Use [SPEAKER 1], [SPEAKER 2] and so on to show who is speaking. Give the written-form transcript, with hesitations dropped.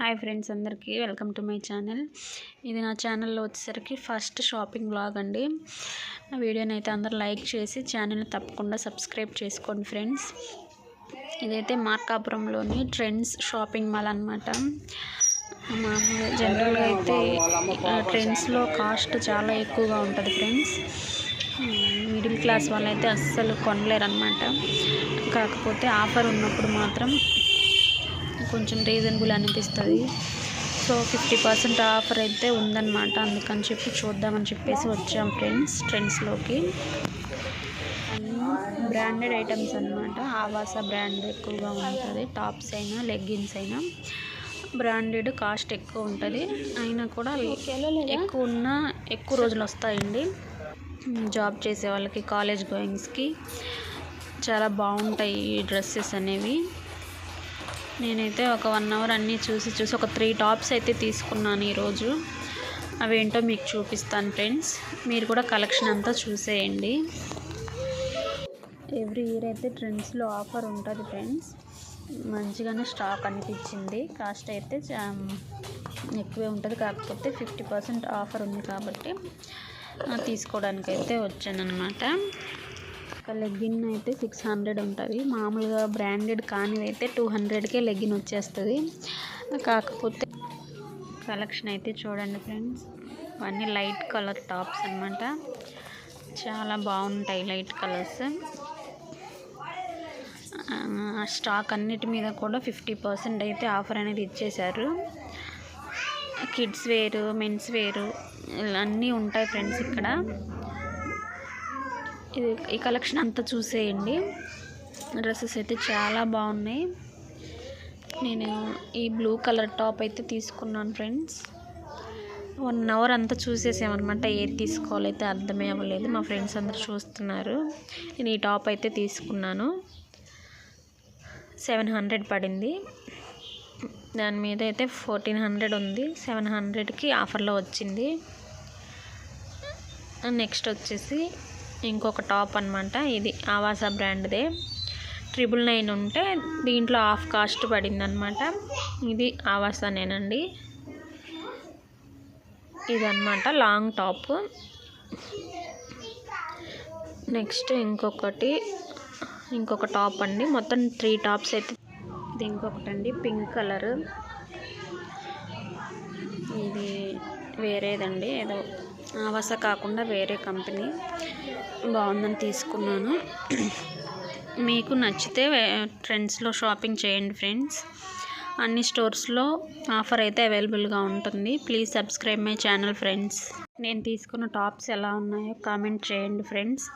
[SPEAKER 1] Hi friends, అందరికీ welcome to my channel. ఇది నా ఛానల్లో వచ్చేసరికి ఫస్ట్ షాపింగ్ బ్లాగ్ అండి. నా వీడియోని అయితే అందరూ లైక్ చేసి ఛానల్ని తప్పకుండా సబ్స్క్రైబ్ చేసుకోండి ఫ్రెండ్స్. ఇదైతే మార్కాపురంలోని ట్రెండ్స్ షాపింగ్ మాల్ అనమాట. మామూలుగా జనరల్గా అయితే ట్రెండ్స్లో కాస్ట్ చాలా ఎక్కువగా ఉంటుంది ఫ్రెండ్స్. మిడిల్ క్లాస్ వాళ్ళైతే అస్సలు కొనలేరు అనమాట. కాకపోతే ఆఫర్ ఉన్నప్పుడు మాత్రం కొంచెం రీజనబుల్ అనిపిస్తుంది. సో 50% ఆఫర్ అయితే ఉందన్నమాట. అందుకని చెప్పి చూద్దామని చెప్పేసి వచ్చాం ఫ్రెండ్స్ ట్రెండ్స్లోకి. బ్రాండెడ్ ఐటమ్స్ అనమాట. ఆవాస బ్రాండ్ ఎక్కువగా ఉంటుంది. టాప్స్ అయినా లెగ్గిన్స్ అయినా బ్రాండెడ్ కాస్ట్ ఎక్కువ ఉంటుంది. అయినా కూడా ఎక్కువ రోజులు వస్తాయండి. జాబ్ చేసే వాళ్ళకి, కాలేజ్ గోయింగ్స్కి చాలా బాగుంటాయి ఈ డ్రెస్సెస్ అనేవి. నేనైతే ఒక 1 అవర్ అన్నీ చూసి ఒక 3 టాప్స్ అయితే తీసుకున్నాను ఈరోజు. అవేంటో మీకు చూపిస్తాను ఫ్రెండ్స్. మీరు కూడా కలెక్షన్ అంతా చూసేయండి. ఎవ్రీ ఇయర్ అయితే ట్రెండ్స్లో ఆఫర్ ఉంటుంది ఫ్రెండ్స్. మంచిగానే స్టాక్ అనిపించింది. కాస్ట్ అయితే ఎక్కువే ఉంటుంది. కాకపోతే 50% ఆఫర్ ఉంది కాబట్టి తీసుకోవడానికైతే వచ్చానమాట. ఒక లెగ్గిన్ అయితే 600 ఉంటుంది. మామూలుగా బ్రాండెడ్ కానివైతే 200కే లెగ్గిన్ వచ్చేస్తుంది. కాకపోతే కలెక్షన్ అయితే చూడండి ఫ్రెండ్స్. ఇవన్నీ లైట్ కలర్ టాప్స్ అనమాట. చాలా బాగుంటాయి లైట్ కలర్స్. స్టాక్ అన్నిటి మీద కూడా 50% అయితే ఆఫర్ అనేది ఇచ్చేశారు. కిడ్స్ వేరు, మెన్స్ వేరు అన్నీ ఉంటాయి ఫ్రెండ్స్ ఇక్కడ. ఈ కలెక్షన్ అంతా చూసేయండి. డ్రెస్సెస్ అయితే చాలా బాగున్నాయి. నేను ఈ బ్లూ కలర్ టాప్ అయితే తీసుకున్నాను ఫ్రెండ్స్. 1 అవర్ అంతా చూసేసామన్నమాట. ఏది తీసుకోవాలైతే అర్థమే అవ్వలేదు. మా ఫ్రెండ్స్ అందరూ చూస్తున్నారు. నేను ఈ టాప్ అయితే తీసుకున్నాను. 700 పడింది. దాని మీద అయితే 1400 ఉంది. 700కి ఆఫర్లో వచ్చింది. నెక్స్ట్ వచ్చేసి ఇంకొక టాప్ అనమాట. ఇది ఆవాస బ్రాండ్దే. 999 ఉంటే దీంట్లో హాఫ్ కాస్ట్ పడింది అనమాట. ఇది ఆవాసనేనండి. ఇదన్నమాట లాంగ్ టాప్. నెక్స్ట్ ఇంకొక టాప్ అండి. మొత్తం 3 టాప్స్ అయితే. ఇది ఇంకొకటండి, పింక్ కలర్. ఇది వేరేదండి, ఏదో ఆవాస కాకుండా వేరే కంపెనీ. బాగుందని తీసుకున్నాను. మీకు నచ్చితే ట్రెండ్స్లో షాపింగ్ చేయండి ఫ్రెండ్స్. అన్ని స్టోర్స్లో ఆఫర్ అయితే అవైలబుల్గా ఉంటుంది. Please subscribe my channel friends. నేను తీసుకున్న టాప్స్ ఎలా ఉన్నాయో కామెంట్ చేయండి ఫ్రెండ్స్.